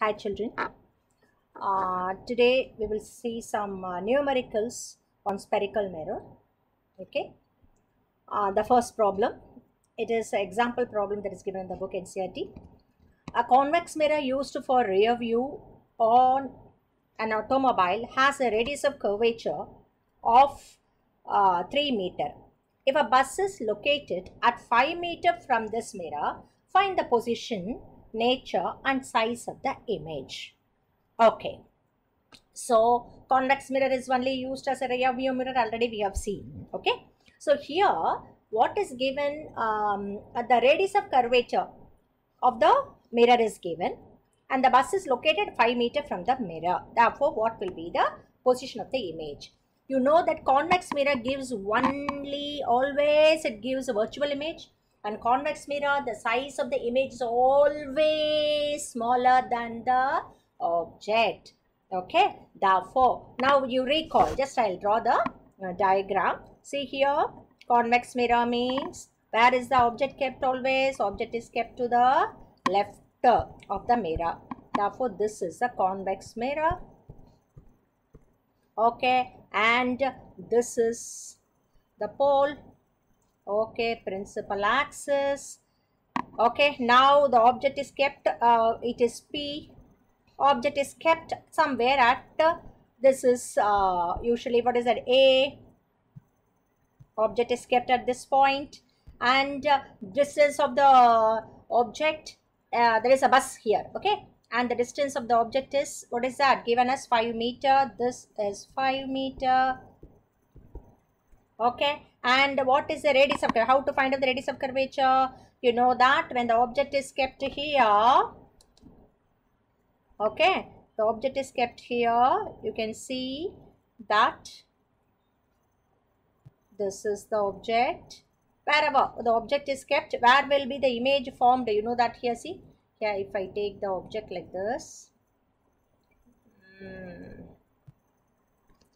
Hi children. Today we will see some numericals on spherical mirror. Okay. The first problem. It is an example problem that is given in the book NCERT. A convex mirror used for rear view on an automobile has a radius of curvature of 3 meter. If a bus is located at 5 meter from this mirror, find the position, nature and size of the image. Okay, so convex mirror is only used as a rear view mirror, already we have seen. Okay, so here what is given, the radius of curvature of the mirror is given and the bus is located 5 meter from the mirror. Therefore, what will be the position of the image? You know that convex mirror gives always it gives a virtual image, and convex mirror, the size of the image is always smaller than the object. Okay, therefore, now you recall, just I'll draw the diagram. See here, convex mirror means where is the object kept always? Object is kept to the left of the mirror. Therefore, this is a convex mirror. Okay, and this is the pole. Okay, principal axis. Okay, now the object is kept, it is P. Object is kept somewhere at, this is usually what is that, A. Object is kept at this point, and distance of the object, there is a bus here. Okay, and the distance of the object is, what is that, given as 5 meter. This is 5 meter. Okay, and what is the radius of curvature? How to find out the radius of curvature? You know that when the object is kept here, okay, the object is kept here, you can see that this is the object. Wherever the object is kept, where will be the image formed? You know that here, see here, if I take the object like this,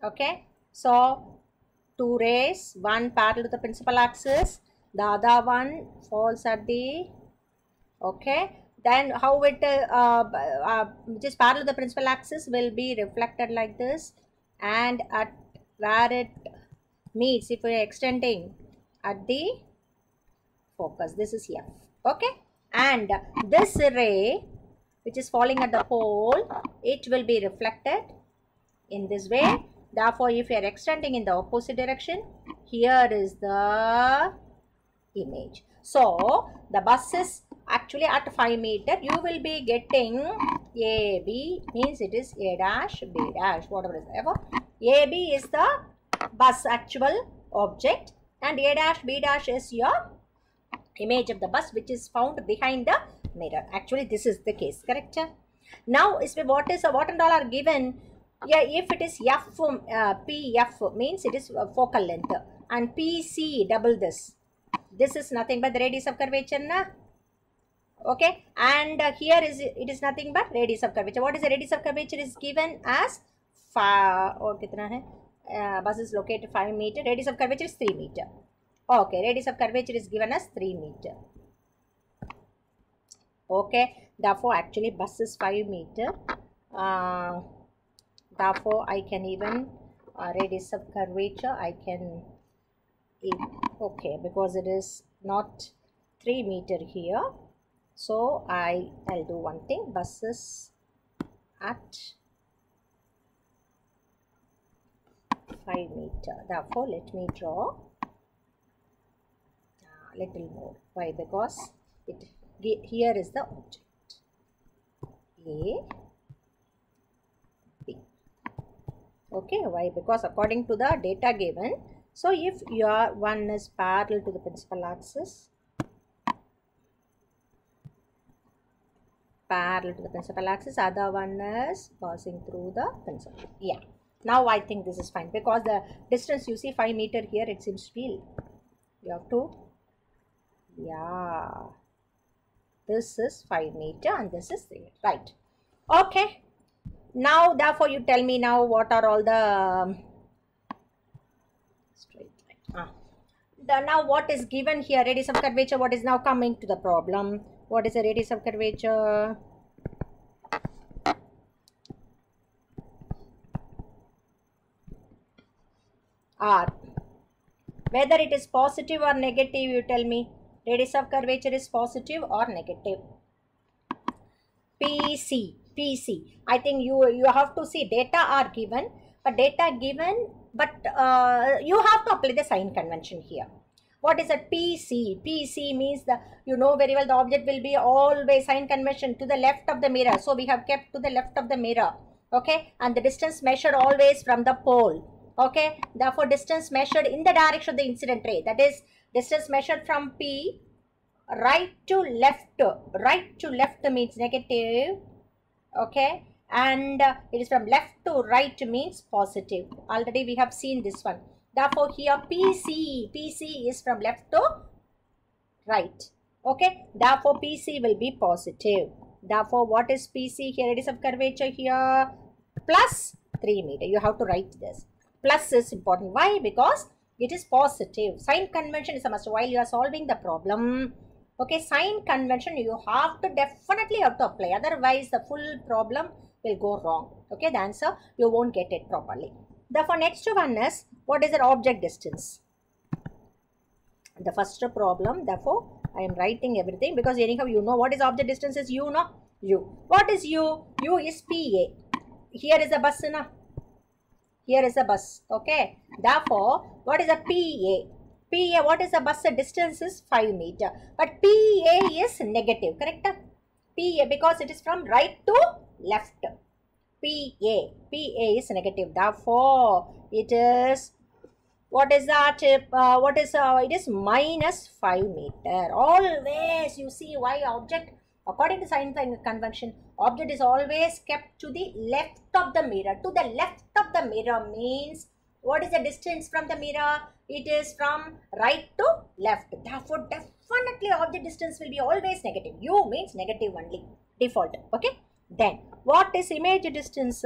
okay, so two rays, one parallel to the principal axis, the other one falls at the, okay, then how it which is parallel to the principal axis will be reflected like this, and at where it meets, if we are extending at the focus, this is F. Okay, and this ray which is falling at the pole, it will be reflected in this way. Therefore, if you are extending in the opposite direction, here is the image. So the bus is actually at 5 meter. You will be getting AB, means it is A dash, B dash, whatever is ever. AB is the bus actual object, and A dash, B dash is your image of the bus which is found behind the mirror. Actually, this is the case, correct? Now, what and all are given. Yeah, if it is F, PF means it is focal length, and PC double this. This is nothing but the radius of curvature, na? Okay, and here it is nothing but radius of curvature. What is the radius of curvature is given as 5, or kitna hai? Bus is located 5 meter. Radius of curvature is 3 meter. Okay, radius of curvature is given as 3 meter. Okay, therefore actually bus is 5 meter. Therefore, I can even radius of curvature, I can, okay, because it is not 3 meter here. So, I'll do one thing, bus is at 5 meter. Therefore, let me draw a little more. Why? Because here is the object. A. Okay, why? Because according to the data given, so if your one is parallel to the principal axis, other one is passing through the principal. Yeah, now I think this is fine, because the distance, you see 5 meter here, it seems to be, you have to, yeah, this is 5 meter and this is 3 meter, right? Okay. Now, therefore, you tell me now what are all the straight line. Now, what is given here? Radius of curvature. What is now coming to the problem? What is the radius of curvature? R. Whether it is positive or negative, you tell me. Radius of curvature is positive or negative. PC. I think you have to see data are given, but you have to apply the sign convention here. What is a PC? PC means you know very well the object will be always sign convention to the left of the mirror. So we have kept to the left of the mirror. Okay, and the distance measured always from the pole. Okay, therefore distance measured in the direction of the incident ray. That is distance measured from P right to left means negative. Okay, and it is from left to right means positive. Already we have seen this one. Therefore here PC is from left to right. Okay, therefore PC will be positive. Therefore what is PC here? Radius of curvature here plus 3 meter. You have to write this. Plus is important. Why? Because it is positive. Sign convention is a must. While you are solving the problem, okay, sign convention you have to definitely have to apply. Otherwise, the full problem will go wrong. Okay, the answer you won't get it properly. Therefore, next one is what is an object distance? The first problem. Therefore, I am writing everything because anyhow you know what is object distance is U, no? U. What is U? U is PA. Here is a bus, na? Here is a bus. Okay. Therefore, what is a PA? PA, what is the bus distance is 5 meter. But PA is negative, correct? PA because it is from right to left. PA is negative. Therefore, it is, what is that? It is minus 5 meter. Always you see why object, according to sign convention, object is always kept to the left of the mirror. To the left of the mirror means, what is the distance from the mirror? It is from right to left. Therefore, definitely object distance will be always negative. U means negative only. Default. Okay. Then, what is image distance?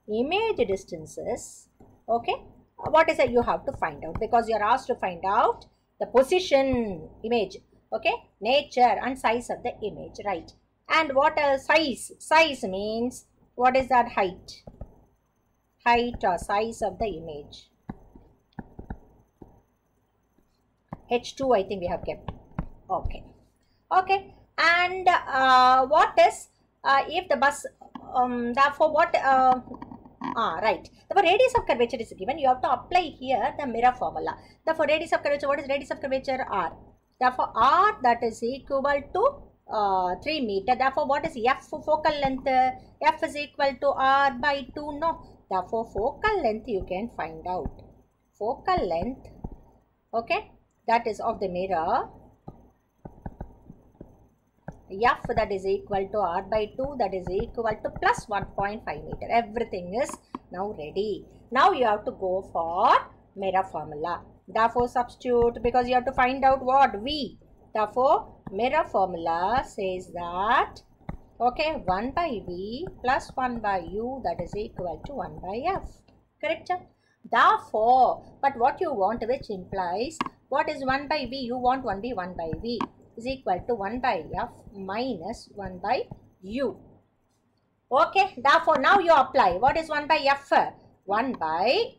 Image distances. Okay. What is it? You have to find out because you are asked to find out the position image. Okay. Nature and size of the image. Right. And what a size? Size means, what is that? Height. Height or size of the image. H2 I think we have kept. Okay. Okay. And what is if the bus therefore what right. The radius of curvature is given. You have to apply here the mirror formula. Therefore radius of curvature, what is radius of curvature? R. Therefore R, that is equal to 3 meter. Therefore what is F focal length? F is equal to R by 2. No. Therefore focal length you can find out. Focal length, okay, that is of the mirror, F, that is equal to R by 2, that is equal to plus 1.5 meter. Everything is now ready. Now you have to go for mirror formula. Therefore substitute, because you have to find out what? V. Therefore mirror formula says that, okay, 1 by V plus 1 by U, that is equal to 1 by F. Correct? Therefore, but what you want, which implies, what is 1 by V? You want 1 by V is equal to 1 by F minus 1 by U. Okay, therefore now you apply. What is 1 by F? 1 by,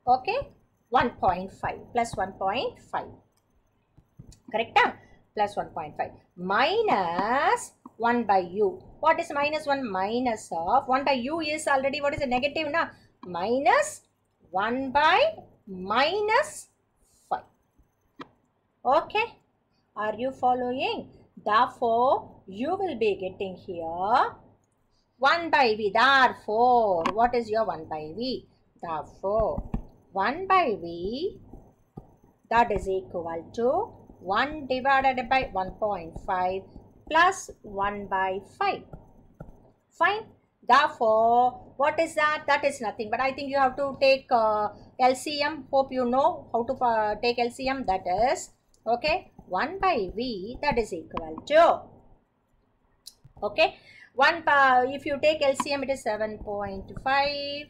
okay, 1.5 plus 1.5. Correct? Plus 1.5 minus 1 by U. What is minus 1? Minus of 1 by U is already, what is a negative now? Minus 1 by minus 5. Okay. Are you following? Therefore, you will be getting here 1 by V. Therefore, what is your 1 by V? Therefore, 1 by V, that is equal to 1 divided by 1.5 plus 1 by 5. Fine. Therefore, what is that? That is nothing. But I think you have to take LCM. Hope you know how to take LCM. That is, okay, 1 by V, that is equal to, okay, if you take LCM, it is 7.5.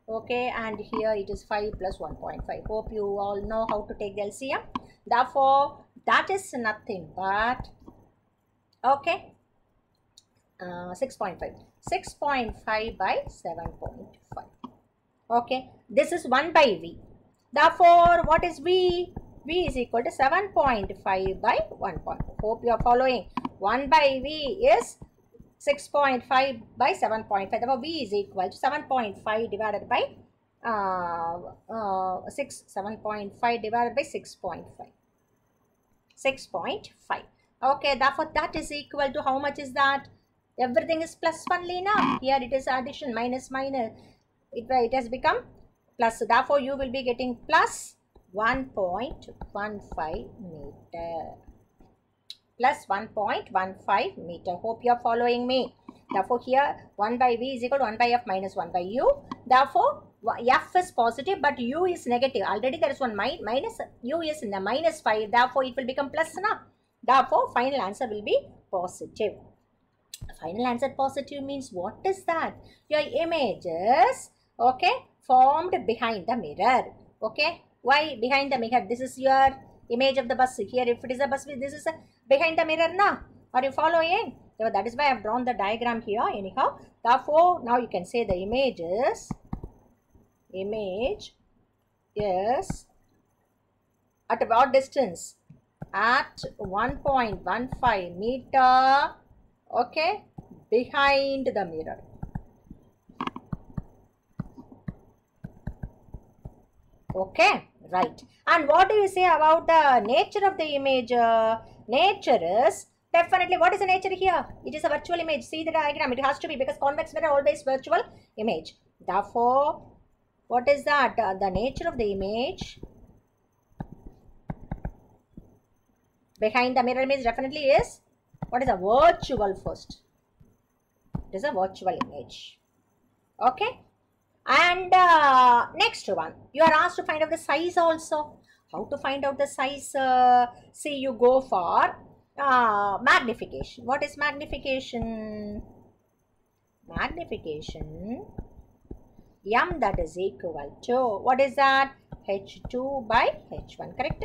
Okay, and here it is 5 plus 1.5. Hope you all know how to take the LCM. Therefore, that is nothing but, okay, 6.5. 6.5 by 7.5. Okay, this is 1 by V. Therefore, what is V? V is equal to 7.5 by 1. Hope you are following. 1 by V is 6.5 by 7.5. Therefore, V is equal to 7.5 divided by 7.5 divided by 6.5. 6.5. Okay, therefore that is equal to how much is that? Everything is plus only now. Here it is addition, minus minus. It has become plus. Therefore you will be getting plus 1.15 meter. Plus 1.15 meter. Hope you are following me. Therefore here 1 by V is equal to 1 by F minus 1 by U. Therefore F is positive but U is negative. Already there is one minus, U is in the minus 5. Therefore it will become plus now. Therefore final answer will be positive. Final answer positive means what is that? Your images, okay, formed behind the mirror. Okay, why behind the mirror? This is your image of the bus. Here if it is a bus, this is a behind the mirror now. Are you following? So that is why I have drawn the diagram here anyhow. Therefore now you can say the image is at what distance? At 1.15 meter, okay, behind the mirror. Okay, right. And what do you say about the nature of the image? Nature is definitely, what is the nature here? It is a virtual image. See the diagram, it has to be, because convex mirror always virtual image. Therefore, what is that? The nature of the image behind the mirror image definitely is, what is a virtual first? It is a virtual image. Okay. And next one, you are asked to find out the size also. How to find out the size? See, you go for magnification. What is magnification? Magnification, M that is equal to, what is that? H2 by H1, correct?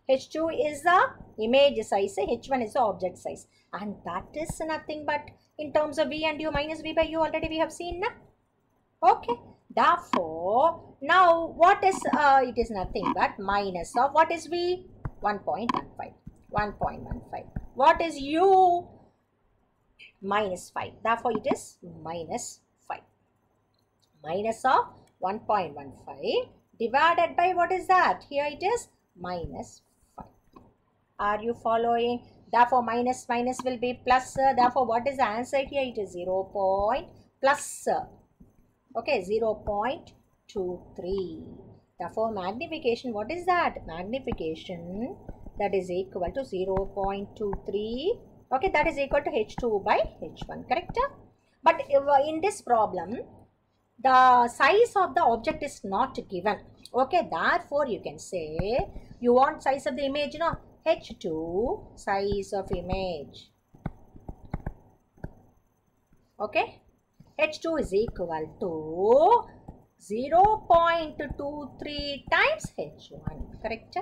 H2 is the image size, H1 is the object size. And that is nothing but in terms of V and U minus V by U, already we have seen, na? Okay. Therefore, now what is, it is nothing but minus of, what is V? 1.15. 1.15. What is U? Minus 5. Therefore, it is minus 5. Minus of 1.15 divided by, what is that? Here it is minus 5. Are you following? Therefore, minus will be plus. Therefore, what is the answer here? It is 0. Plus. Okay, 0.23. Therefore, magnification, what is that? Magnification, that is equal to 0.23. Okay, that is equal to H2 by H1, correct? But in this problem, the size of the object is not given. Okay, therefore, you can say, you want size of the image, no? H2, size of image. Okay. H2 is equal to 0.23 times H1, correct?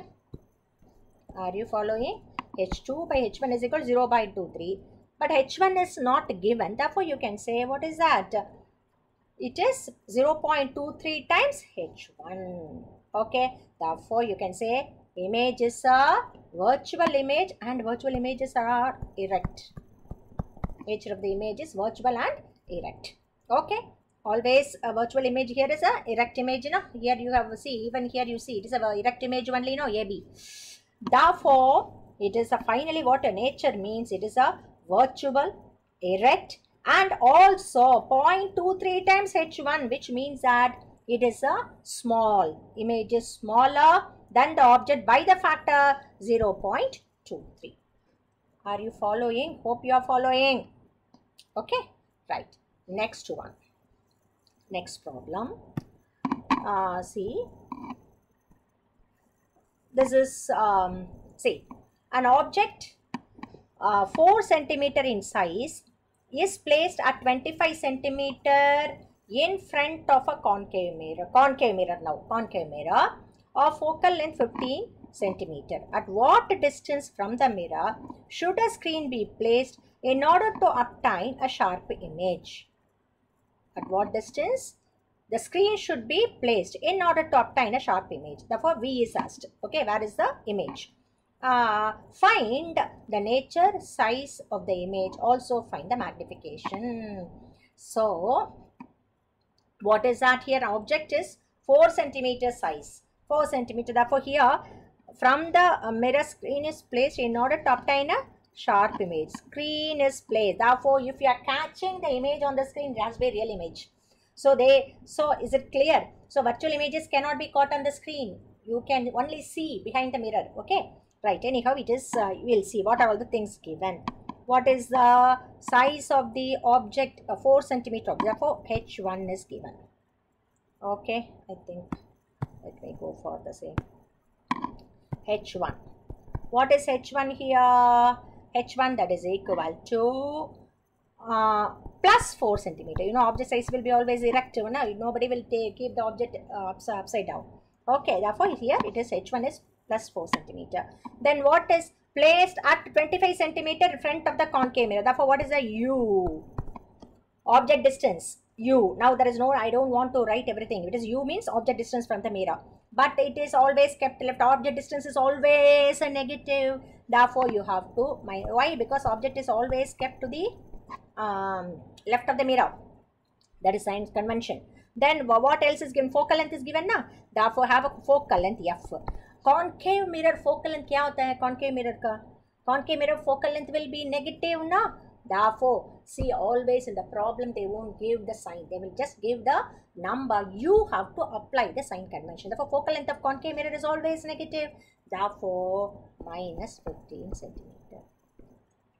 Are you following? H2 by H1 is equal to 0.23, but H1 is not given. Therefore, you can say, what is that? It is 0.23 times H1. Okay, therefore, you can say image is a virtual image and virtual images are erect. Nature of the image is virtual and erect. Okay, always a virtual image. Here is a erect image, you know. Here you have, see, even here you see it is a erect image only, you know, AB. Therefore, it is a finally what a nature means. It is a virtual, erect, and also 0.23 times H1, which means that it is a small. Image is smaller than the object by the factor 0.23. Are you following? Hope you are following. Okay, right. Next one. Next problem. See, this is, see, an object 4 centimeter in size is placed at 25 centimeter in front of a concave mirror of focal length 15 centimeter. At what distance from the mirror should a screen be placed in order to obtain a sharp image? At what distance the screen should be placed in order to obtain a sharp image. Therefore, V is asked. Okay, where is the image? Find the nature, size of the image. Also find the magnification. So, what is that here? Object is 4 centimeter size. 4 centimeter. Therefore, here from the mirror, screen is placed in order to obtain a sharp image. Screen is placed. Therefore, if you are catching the image on the screen, it has to be a real image. So is it clear? So virtual images cannot be caught on the screen. You can only see behind the mirror. Okay, right. Anyhow, it is. You will see what are all the things given. What is the size of the object? 4 centimeter. Therefore, H1 is given. Okay, I think let me go for the same. H1. What is H1 here? H1, that is equal to plus 4 centimeter. You know, object size will be always erective. Now, nobody will keep the object upside down. Okay, therefore here it is H1 is plus 4 centimeter. Then what is placed at 25 centimeter in front of the concave mirror? Therefore, what is the U? Object distance, U. Now, there is no, I don't want to write everything. It is U means object distance from the mirror. But it is always kept left. Object distance is always a negative. Therefore, you have to, why? Because object is always kept to the left of the mirror. That is science convention. Then what else is given? Focal length is given na. Therefore, have a focal length F. Concave mirror focal length क्या होता है? Concave mirror का concave mirror focal length will be negative na. Therefore, see, always in the problem they won't give the sign. They will just give the number. You have to apply the sign convention. Therefore, focal length of concave mirror is always negative. Therefore, minus 15 centimeter.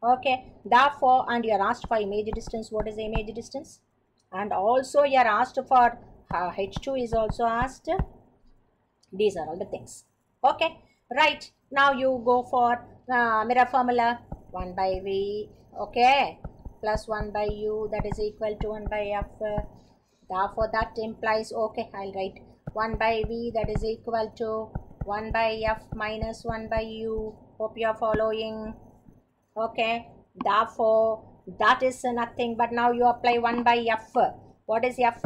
Okay, therefore, and you are asked for image distance. What is the image distance? And also you are asked for H2 is also asked. These are all the things. Okay, right. Now you go for mirror formula. 1 by V, okay, plus 1 by U, that is equal to 1 by F. Therefore, that implies, okay, I'll write 1 by V, that is equal to 1 by F minus 1 by U. Hope you are following. Okay, therefore that is nothing but now you apply 1 by F. What is F?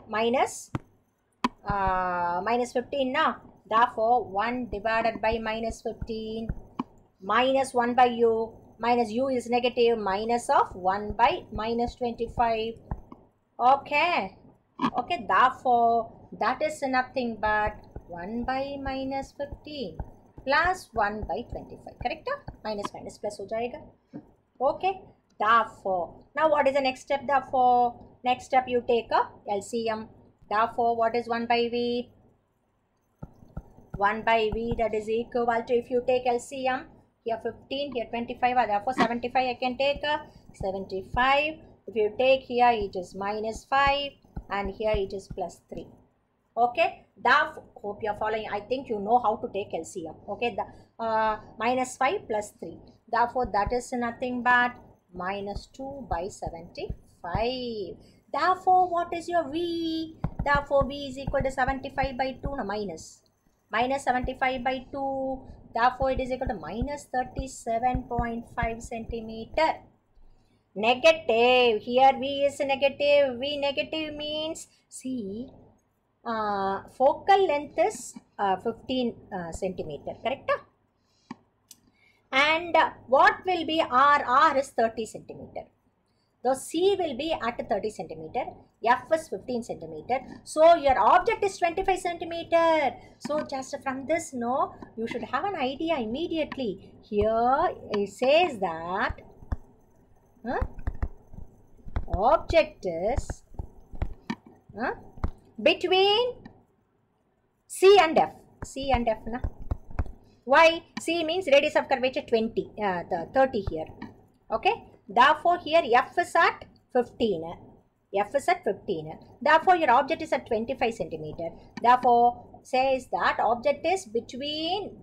Minus 15 now. Therefore 1 divided by minus 15 minus 1 by U. Minus U is negative, minus of 1 by minus 25. Okay, okay, therefore that is nothing but 1 by minus 15 plus 1 by 25. Correct? Minus minus plus ho jayega. Okay, therefore now what is the next step? Therefore next step you take a LCM. Therefore what is 1 by V? 1 by V, that is equal to, if you take LCM, here 15, here 25, therefore 75 I can take 75. If you take here it is minus 5 and here it is plus 3. Okay, therefore hope you are following. I think you know how to take LCM. Okay, the minus 5 plus 3. Therefore that is nothing but minus 2 by 75. Therefore what is your V? Therefore V is equal to 75 by 2, no, minus 75 by 2. Therefore it is equal to minus 37.5 centimeter. Negative, here V is negative. V negative means, see, focal length is 15 centimeter, correct? And what will be R? R is 30 centimeter. The C will be at 30 centimeter. F is 15 centimeter. So your object is 25 centimeter. So just from this, no, you should have an idea immediately. Here it says that object is between C and F. C and F, na? Why? C means radius of curvature 20, 30 here. Okay. Therefore, here F is at 15. F is at 15. Therefore, your object is at 25 centimeter. Therefore, says that object is between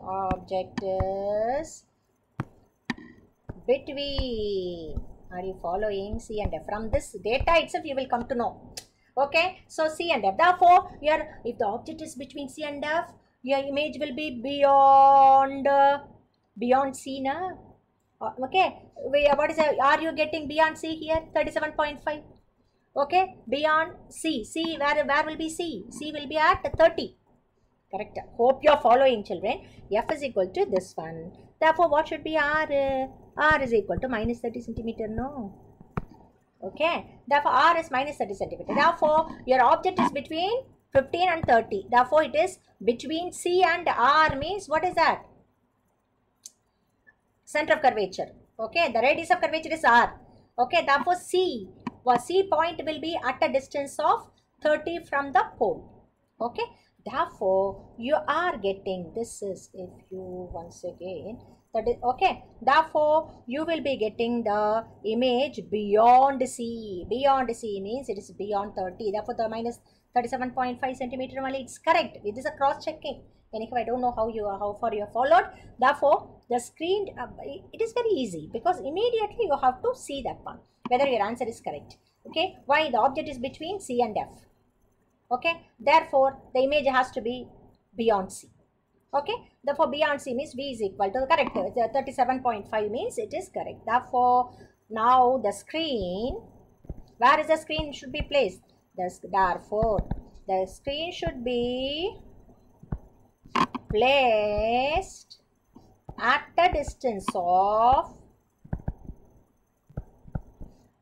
object is between. Are you following? C and F. From this data itself, you will come to know. Okay. So, C and F. Therefore, here if the object is between C and F, your image will be beyond C, na? Okay, what is are you getting beyond C here? 37.5. Okay, beyond C. C, where will be C? C will be at 30. Correct. Hope you are following, children. F is equal to this one. Therefore, what should be R? R is equal to minus 30 centimeter. No. Okay. Therefore, R is minus 30 centimeter. Therefore, your object is between 15 and 30. Therefore, it is between C and R means what is that? Center of curvature. Okay. The radius of curvature is R. Okay. Therefore, C point will be at a distance of 30 from the pole. Okay. Therefore, you are getting, this is, if you once again, that is, okay. Therefore, you will be getting the image beyond C. Beyond C means it is beyond 30. Therefore, the minus 37.5 centimeter only, it's correct. It is a cross checking. Anyhow, I don't know how far you have followed. Therefore, the screen, it is very easy because immediately you have to see that one, whether your answer is correct. Okay. Why? The object is between C and F. Okay, therefore the image has to be beyond C. Okay, therefore beyond C means B is equal to the correct. 37.5 means it is correct. Therefore, now the screen, where is the screen should be placed? Therefore, the screen should be placed at a distance of,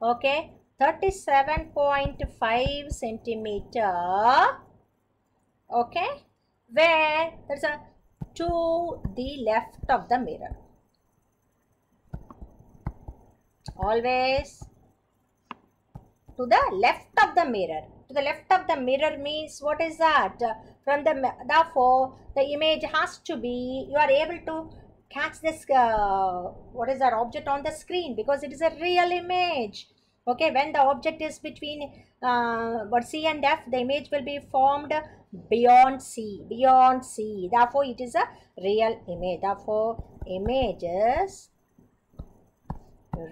okay, 37.5 centimeter, okay, where there's a to the left of the mirror. Always to the left of the mirror. To the left of the mirror means what is that? From the, therefore, the image has to be, you are able to catch this, what is that object on the screen because it is a real image. Okay, when the object is between C and F, the image will be formed beyond C. Beyond C. Therefore, it is a real image. Therefore, images,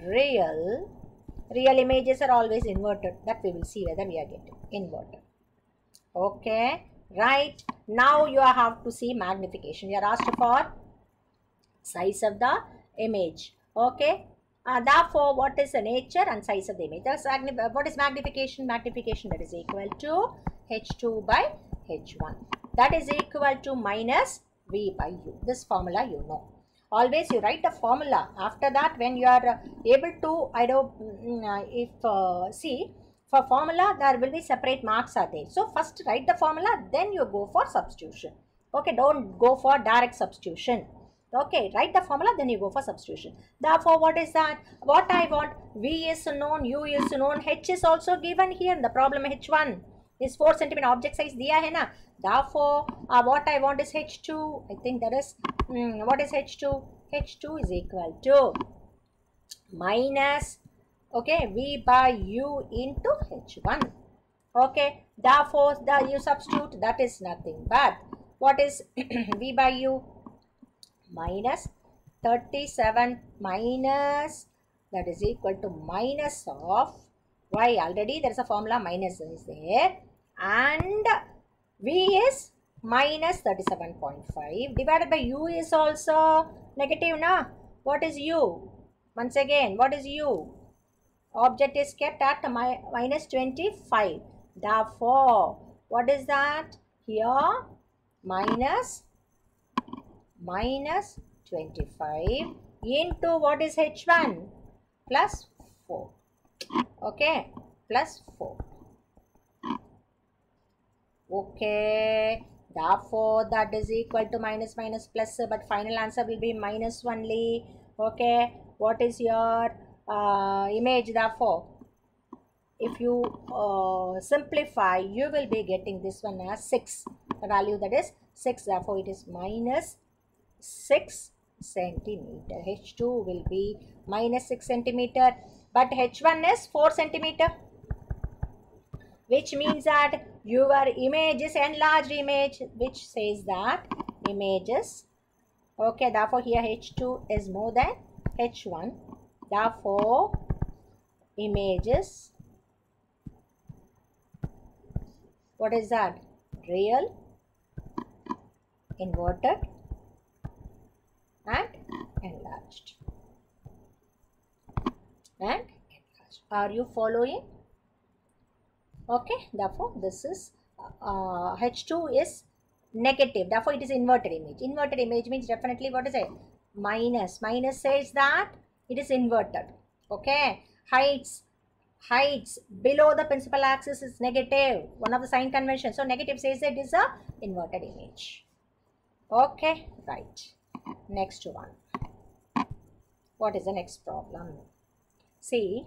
real images are always inverted. That we will see whether we are getting inverted. Okay, right. Now you have to see magnification. You are asked for size of the image. Okay. Therefore, what is the nature and size of the image? What is magnification? Magnification, that is equal to H2 by H1. That is equal to minus V by U. This formula you know. Always you write the formula. After that, when you are able to, see, for formula there will be separate marks are there. So first write the formula, then you go for substitution. Okay, don't go for direct substitution. Okay, write the formula, then you go for substitution. Therefore, what is that? What I want, V is known, U is known, H is also given here. The problem H1 is 4 centimeter object size diya hai na. Therefore, what I want is H2. I think that is, what is H2? H2 is equal to minus, okay, V by U into H1. Okay, therefore, you substitute, that is nothing but, what is V by U? Minus 37 minus, that is equal to minus of, why? Already there is a formula, minus is there, and V is minus 37.5 divided by U is also negative na. What is U? Once again, what is U? Object is kept at minus 25. Therefore, what is that? Here minus 25 into what is H1? Plus 4. Okay, plus 4. Okay, therefore that is equal to minus plus, but final answer will be minus only. Okay, what is your image? Therefore, if you simplify, you will be getting this one as 6. The value, that is 6. Therefore, it is minus 6 centimeter. H2 will be minus 6 centimeter, but H1 is 4 centimeter, which means that your image is enlarged image, which says that images, okay, therefore here H2 is more than H1. Therefore, images, what is that? Real, inverted, and enlarged. Are you following? Okay, therefore this is H2 is negative, therefore it is inverted image. Inverted image means definitely what is it? Minus. Minus says that it is inverted. Okay, heights below the principal axis is negative, one of the sign conventions. So negative says that it is a inverted image. Okay, right. Next one. What is the next problem? See,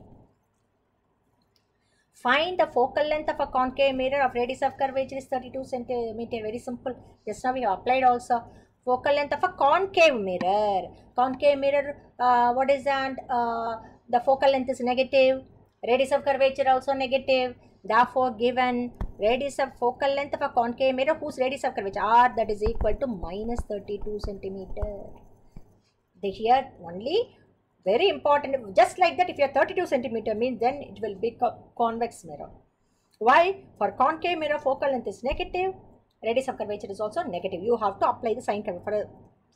find the focal length of a concave mirror of radius of curvature is 32 centimeter. Very simple. Just now we have applied also. Focal length of a concave mirror. Concave mirror, what is that? The focal length is negative. Radius of curvature also negative. Therefore, given radius of focal length of a concave mirror whose radius of curvature r, that is equal to minus 32 centimeter. Here only very important, just like that, if you are 32 centimeter means then it will be convex mirror. Why? For concave mirror focal length is negative, radius of curvature is also negative. You have to apply the sign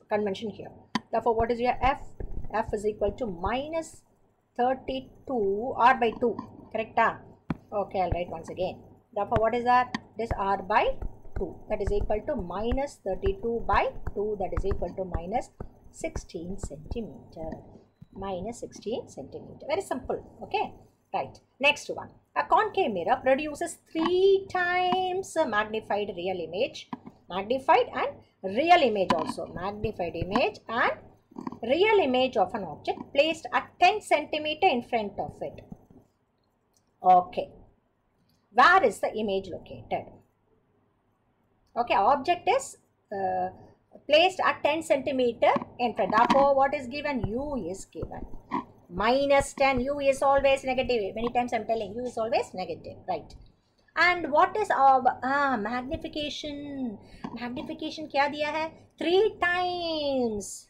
convention here. Therefore, what is your f? F is equal to minus 32 r by 2. Correct? Okay, I'll write once again. Therefore, what is that? It is r by 2. That is equal to minus 32 by 2. That is equal to minus 16 centimeter. Minus 16 centimeter. Very simple. Okay. Right. Next one. A concave mirror produces 3 times a magnified real image. Magnified and real image also. Magnified image and real image of an object placed at 10 centimeter in front of it. Okay. Where is the image located? Okay. Object is placed at 10 centimeter in front. Therefore, what is given? U is given. Minus 10. U is always negative. Many times I am telling U is always negative. Right. And what is our magnification? Magnification क्या दिया है? 3 times.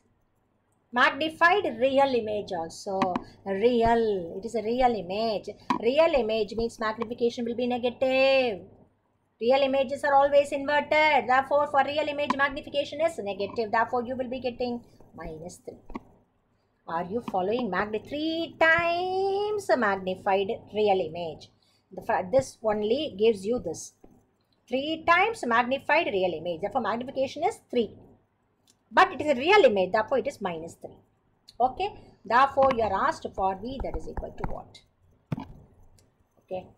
Magnified real image also. Real. It is a real image. Real image means magnification will be negative. Real images are always inverted. Therefore, for real image, magnification is negative. Therefore, you will be getting minus 3. Are you following? 3 times a magnified real image. This only gives you this. 3 times magnified real image. Therefore, magnification is 3. But it is a real image. Therefore, it is minus 3. Okay. Therefore, you are asked for V, that is equal to what? Okay.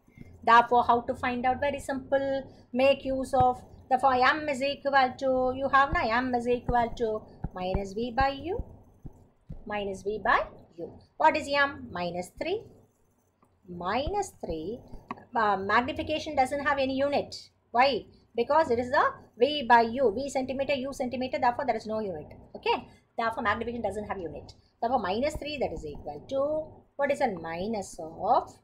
Therefore, how to find out? Very simple. Make use of the for m is equal to, you have now m is equal to minus v by u. Minus v by u. What is m? Minus 3. Minus 3. Magnification doesn't have any unit. Why? Because it is the v by u. V centimeter, u centimeter. Therefore, there is no unit. Okay. Therefore, magnification doesn't have unit. Therefore, minus 3, that is equal to, what is a minus of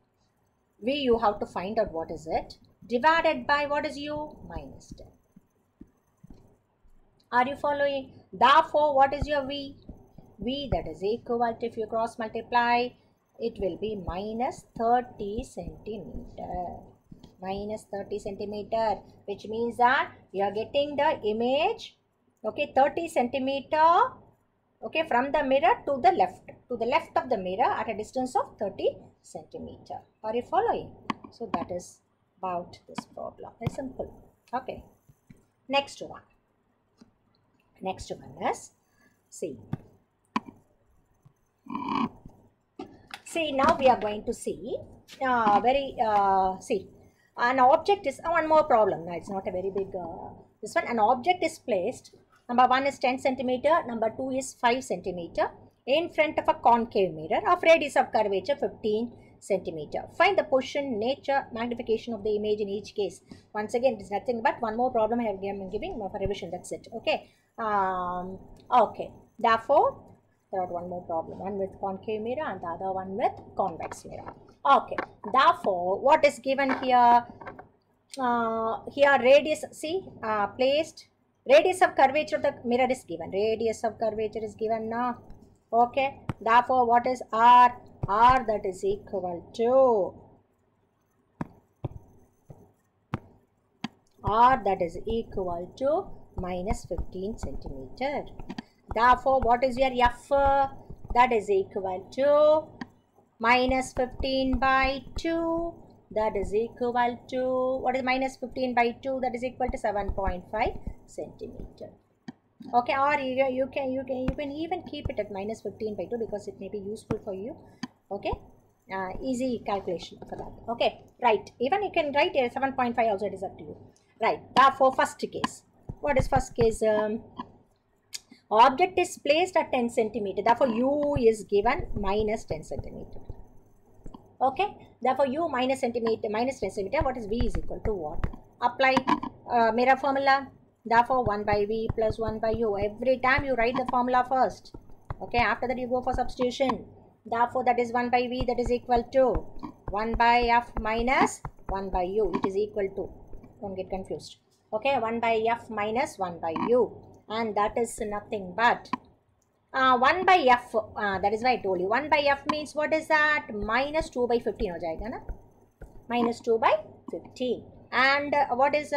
V? You have to find out what is it. Divided by what is u? Minus 10. Are you following? Therefore, what is your V? V, that is equal to, if you cross multiply, it will be minus 30 centimeter. Minus 30 centimeter, which means that you are getting the image, okay, 30 centimeter, okay, from the mirror to the left of the mirror at a distance of 30 centimeter. Are you following? So that is about this problem. Very simple. Okay. Next one. Next one is, see, now we are going to see, see, an object is, one more problem. No, it's not a very big, this one, an object is placed, number 1 is 10 centimeter, number 2 is 5 centimeter, in front of a concave mirror of radius of curvature 15 centimeter. Find the position, nature, magnification of the image in each case. Once again, it is nothing but one more problem I have giving for revision. That's it. Okay. Okay. Therefore, there are one more problem. One with concave mirror and the other one with convex mirror. Okay. Therefore, what is given here? Here radius, see, placed. Radius of curvature of the mirror is given. Radius of curvature is given now. Okay. Therefore, what is R? R, that is equal to R, that is equal to minus 15 centimeter. Therefore, what is your F? That is equal to minus 15 by 2. that is equal to, what is minus 15 by 2, that is equal to 7.5 centimeter. Okay, or you can even keep it at minus 15 by 2 because it may be useful for you. Okay, easy calculation for that. Okay, right, even you can write 7.5 also, it is up to you. Right, therefore first case, what is first case? Object is placed at 10 centimeter, therefore u is given minus 10 centimeter. Okay, therefore u minus 10 centimeter, what is v is equal to what? Apply mirror formula, therefore 1 by v plus 1 by u. Every time you write the formula first. Okay, after that you go for substitution. Therefore that is 1 by v, that is equal to 1 by f minus 1 by u. It is equal to, don't get confused. Okay, 1 by f minus 1 by u, and that is nothing but 1 by f, that is why I told you 1 by f means what is that? Minus 2 by 15 ho jayega na? Minus 2 by 15. And what is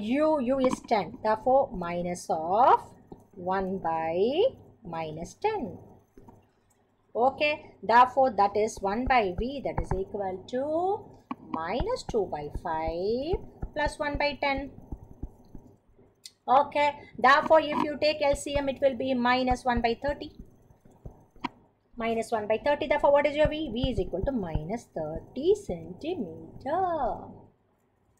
u is 10, therefore minus of 1 by minus 10. Okay, therefore that is 1 by v, that is equal to minus 2 by 5 plus 1 by 10. Okay, therefore if you take LCM, it will be minus 1 by 30. Minus 1 by 30, therefore what is your v? V is equal to minus 30 centimeter.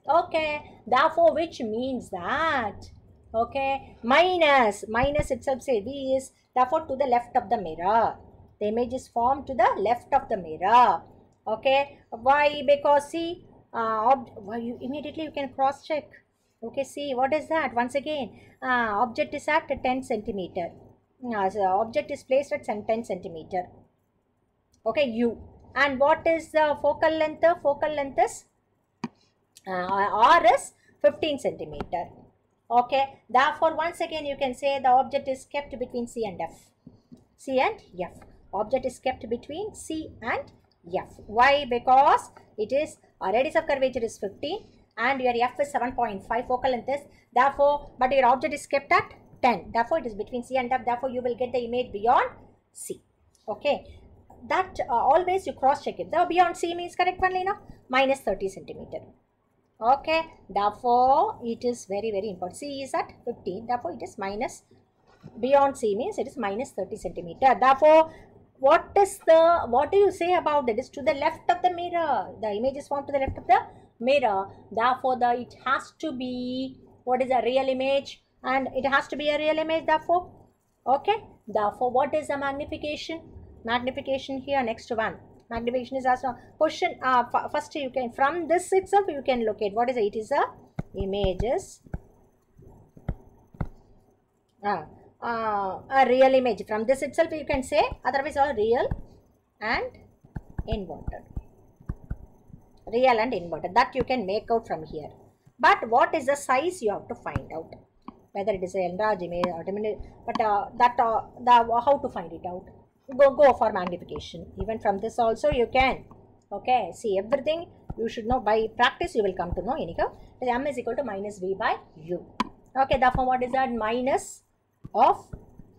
Okay, therefore which means that, okay, minus itself say v is therefore to the left of the mirror. The image is formed to the left of the mirror. Okay, why? Because see, immediately you can cross check. Okay, see, what is that? Once again, object is at 10 centimeter. So object is placed at 10 centimeter. Okay, u. And what is the focal length? Focal length is r is 15 centimeter. Okay, therefore once again you can say the object is kept between C and F. C and F. Object is kept between C and F. Why? Because it is radius of curvature is 15 and your f is 7.5, focal length is, therefore, but your object is kept at 10, therefore it is between C and F, therefore you will get the image beyond C. Okay, that always you cross check it. The beyond C means correct only now, minus 30 centimeter. Okay, therefore it is very important. C is at 15, therefore it is minus, beyond C means it is minus 30 centimeter. Therefore what do you say about that? It is to the left of the mirror. The image is formed to the left of the mirror, therefore it has to be, what is a real image, and it has to be a real image, therefore. Okay, therefore what is the magnification? Magnification here, next one, magnification is also question. First you can, from this itself you can locate what is it. It is a images, a real image. From this itself you can say, otherwise all real and inverted. Real and inverted, that you can make out from here. But what is the size you have to find out, whether it is a enlarged image or diminished, but how to find it out? Go for magnification. Even from this also you can. Okay, see, everything you should know by practice, you will come to know anyhow. M is equal to minus v by u. Okay, therefore what is that? Minus of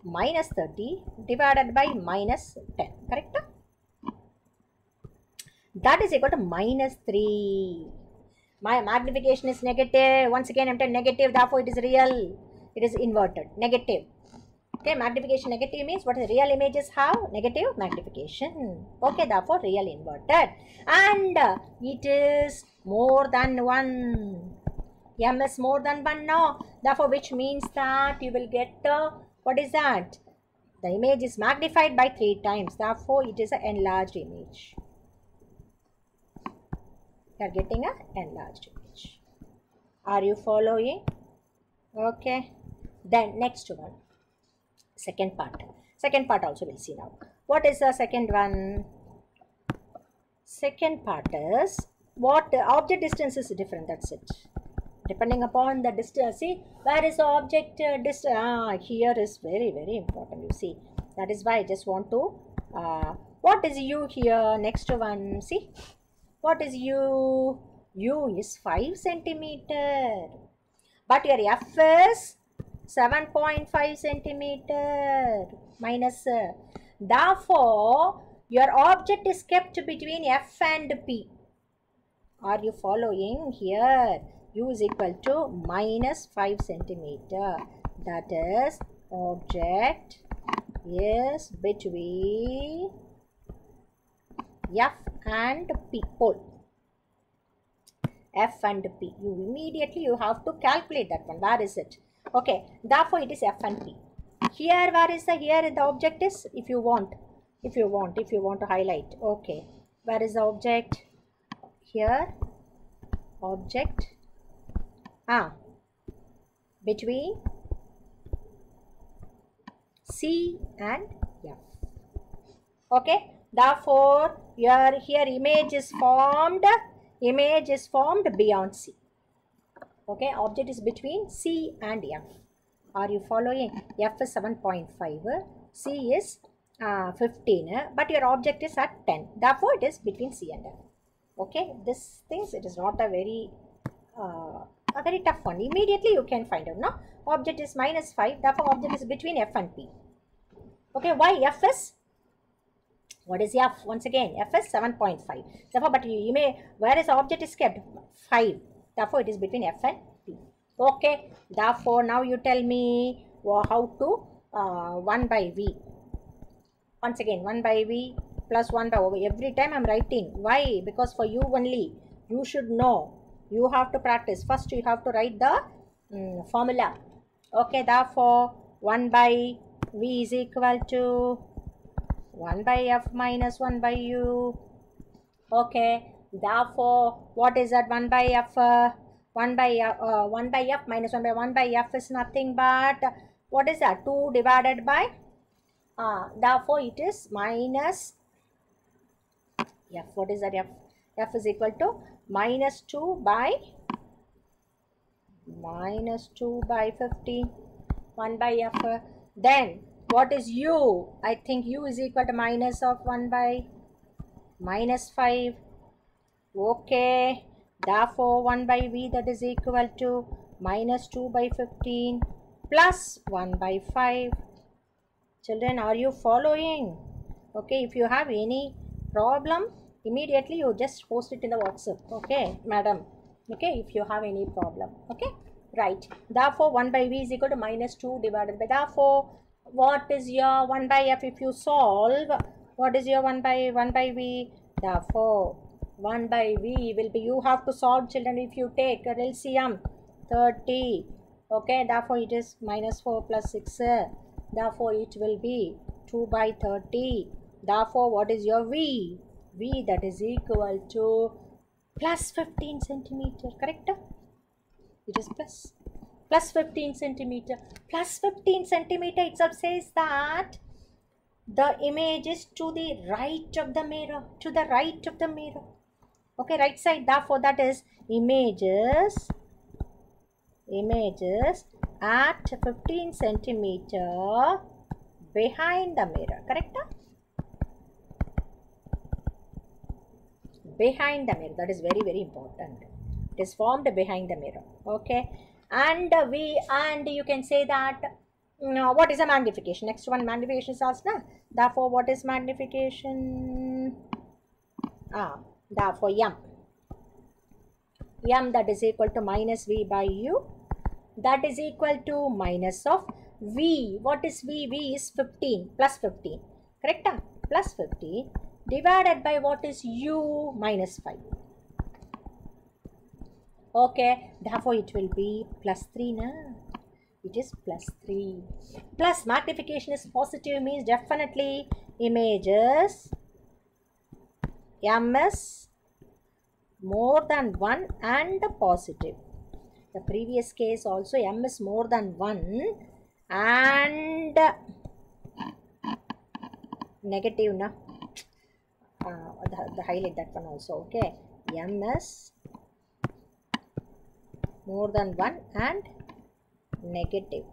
minus 30 divided by minus 10, correct? That is equal to minus 3. My magnification is negative. Once again, I'm telling negative, therefore it is real. It is inverted. Negative. Okay, magnification negative means what is real images have? Negative magnification. Okay, therefore real inverted. And it is more than 1. M is more than 1 now. Therefore, which means that you will get, what is that? The image is magnified by 3 times. Therefore, it is an enlarged image. You are getting an enlarged image. Are you following? Okay. Then next one. Second part. Second part also we'll see now. What is the second one? Second part is what object distance is different. That's it. Depending upon the distance. See, where is the object distance? Here is very important. You see. That is why I just want to. What is u here? Next one. See. What is u? U is 5 centimeter. But your f is 7.5 centimeter minus. Therefore, your object is kept between f and p. Are you following here? U is equal to minus 5 centimeter. That is, object is between F and P pole. F and P. You have to calculate that one. Where is it? Okay. Therefore, it is F and P. Here, where is here the object is? If you want to highlight. Okay. Where is the object? Here. Object. Between C and F. Okay. Therefore, here image is formed beyond C. Okay. Object is between C and F. Are you following? F is 7.5. C is 15. But your object is at 10. Therefore, it is between C and F. Okay. This things, it is not a very tough one. Immediately you can find out. No? Object is minus 5. Therefore, object is between F and P. Okay. Why F is? What is F? Once again, F is 7.5. Therefore, but you may, where is the object is kept? 5. Therefore, it is between F and P. Okay. Therefore, now you tell me how to 1 by V. Once again, 1 by V plus 1 by V. Every time I am writing. Why? Because for you only. You should know. You have to practice. First, you have to write the formula. Okay. Therefore, 1 by V is equal to 1 by F minus 1 by U. Okay. Therefore, what is that 1 by F? 1 by F minus 1 by 1 by F is nothing but, what is that? 2 divided by, therefore it is minus F. What is that F? F is equal to minus 2 by 15. 1 by F. Then, what is U? I think U is equal to minus of 1 by minus 5. Okay. Therefore, 1 by V, that is equal to minus 2 by 15 plus 1 by 5. Children, are you following? Okay. If you have any problem, immediately you just post it in the WhatsApp. Okay, madam. Okay. If you have any problem. Okay. Right. Therefore, 1 by V is equal to minus 2 divided by, therefore, what is your 1 by F if you solve? What is your 1 by V? Therefore, 1 by V will be, you have to solve, children, if you take LCM 30. Okay, therefore it is minus 4 plus 6. Therefore, it will be 2 by 30. Therefore, what is your V? V, that is equal to plus 15 centimeter. Correct? It is plus 15 centimeter. Plus 15 centimeter itself says that the image is to the right of the mirror. To the right of the mirror. Okay, right side. Therefore, that is images at 15 centimeter behind the mirror. Correct? Behind the mirror. That is very, very important. It is formed behind the mirror. Okay. And you can say that what is a magnification? Next one, magnification is asked. Therefore, what is magnification? Therefore, M that is equal to minus V by U. That is equal to minus of V. What is V? V is 15. Plus 15. Correct? Plus 15 divided by what is U? Minus 5. Okay. Therefore, it will be plus 3. It is plus 3. Plus magnification is positive, means definitely images M is more than 1 and positive. The previous case also M is more than 1 and negative. The highlight that one also. Okay. M is more than 1 and negative.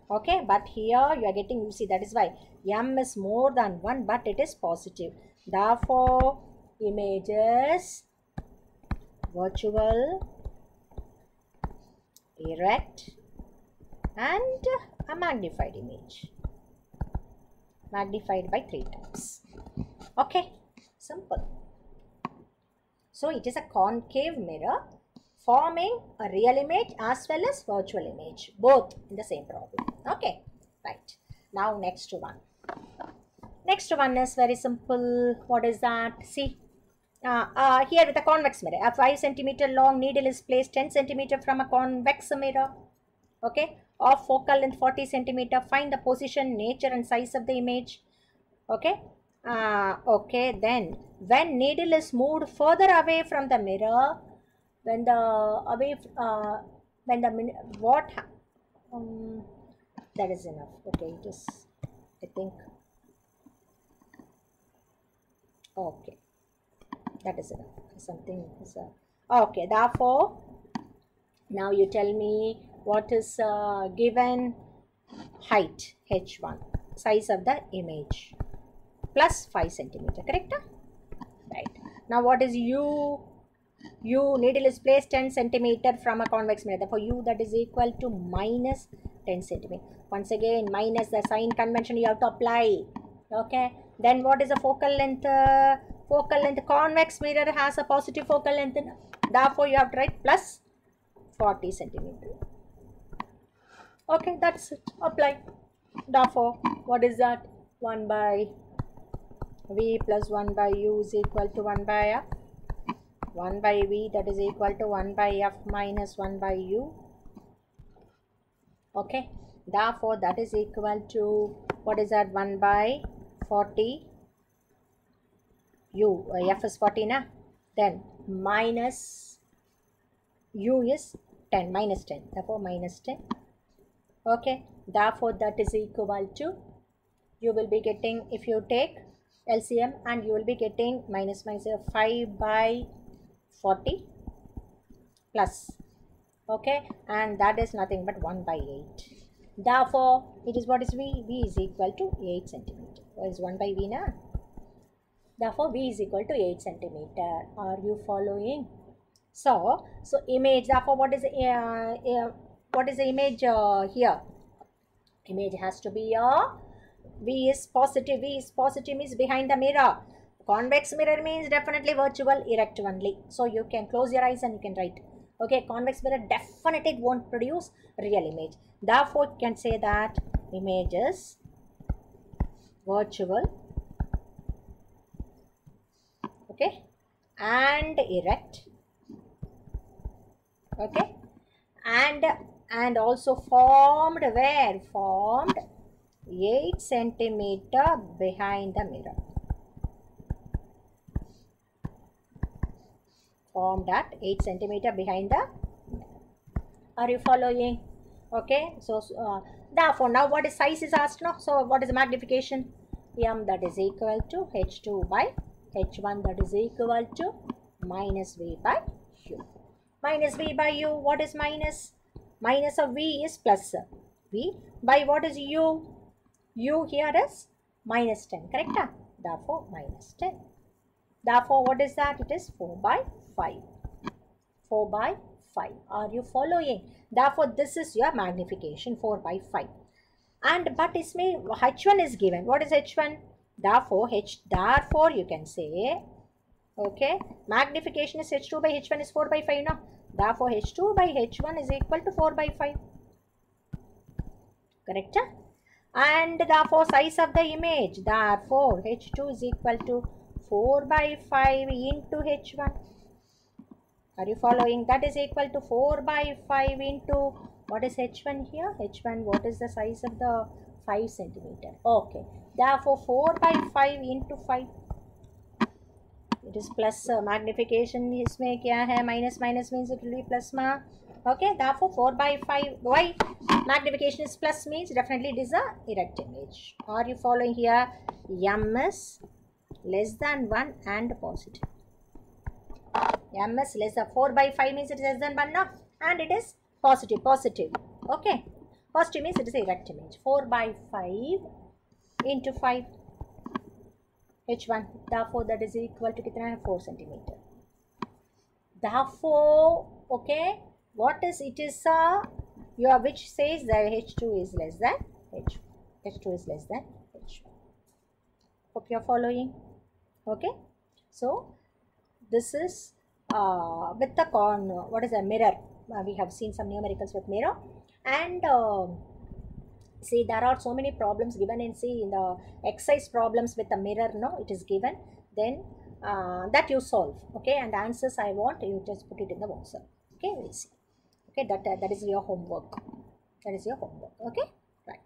Okay. But here you are getting, you see, that is why M is more than 1 but it is positive. Therefore, images virtual, erect and a magnified image. Magnified by 3 times. Okay. Simple. So it is a concave mirror forming a real image as well as virtual image, both in the same problem. Okay, right. Now next one. Next one is very simple. What is that? See, here with a convex mirror, a 5 centimeter long needle is placed 10 centimeter from a convex mirror. Okay, of focal length 40 centimeter. Find the position, nature, and size of the image. Okay. Okay. Then, when needle is moved further away from the mirror, when the away when the what that is enough. Okay, it is. I think. Okay, that is enough. Something is okay. Therefore, now you tell me what is given height h1, size of the image plus 5 centimeter. Correct? Right. Now what is u? U, needle is placed 10 centimeter from a convex mirror. Therefore, u that is equal to minus 10 centimeter. Once again, minus the sign convention you have to apply. Okay. Then what is the focal length? Focal length, convex mirror has a positive focal length. Therefore, you have to write plus 40 centimeter. Okay, that's it. Apply. Therefore, what is that? 1 by v plus 1 by u is equal to 1 by f. 1 by v that is equal to 1 by f minus 1 by u. Okay. Therefore, that is equal to, what is that? 1 by 40 u. F is 40 na? Then minus u is 10. Minus 10. Therefore, minus 10. Okay. Therefore, that is equal to, you will be getting, if you take LCM, and you will be getting minus 5 by 40 plus, okay, and that is nothing but 1 by 8. Therefore, it is, what is v? V is equal to 8 centimeter. What is 1 by v na? Therefore, v is equal to 8 centimeter. Are you following? So image, therefore, what is the image here? Image has to be V is positive. V is positive means behind the mirror. Convex mirror means definitely virtual, erect only. So you can close your eyes and you can write. Okay, convex mirror definitely won't produce real image. Therefore, you can say that image is virtual, okay, and erect, okay, and also formed where? Formed 8 centimeter behind the mirror. Formed at 8 centimeter behind the mirror. Are you following? Okay. So, therefore, now what is size is asked now. So, what is the magnification? M that is equal to H2 by H1 that is equal to minus V by U. Minus V by U. What is minus? Minus of V is plus V by what is U? U here is minus 10. Correct? Therefore, minus 10. Therefore, what is that? It is 4 by 5. 4 by 5. Are you following? Therefore, this is your magnification 4 by 5. And but H1 is given. What is H1? Therefore, you can say, okay, magnification is H2 by H1 is 4 by 5 now. Therefore, H2 by H1 is equal to 4 by 5. Correct? And therefore, size of the image. Therefore, H2 is equal to 4 by 5 into H1. Are you following? That is equal to 4 by 5 into, what is H1 here? H1, what is the size of the 5 centimeter? Okay. Therefore, 4 by 5 into 5. It is plus magnification. Isme kya hai? Minus means it will be plus ma. Okay. Therefore, 4 by 5. Why? Magnification is plus means definitely it is a erect image. Are you following here? M is less than 1 and positive. M is less than 4 by 5 means it is less than 1 now, and it is positive. Okay. Positive means it is erect image. 4 by 5 into 5 H1. Therefore, that is equal to kitna hai? 4 centimeter. Therefore, okay, what is it is your which says that H2 is less than H1. H2 is less than H1. Hope you are following. Okay. So, this is with the what is a mirror. We have seen some numericals with mirror, and see, there are so many problems given in, see, in the exercise problems with the mirror, no, it is given. Then that you solve, okay, and the answers I want, you just put it in the WhatsApp. Okay, we'll see. Okay, that is your homework. That is your homework. Okay, right.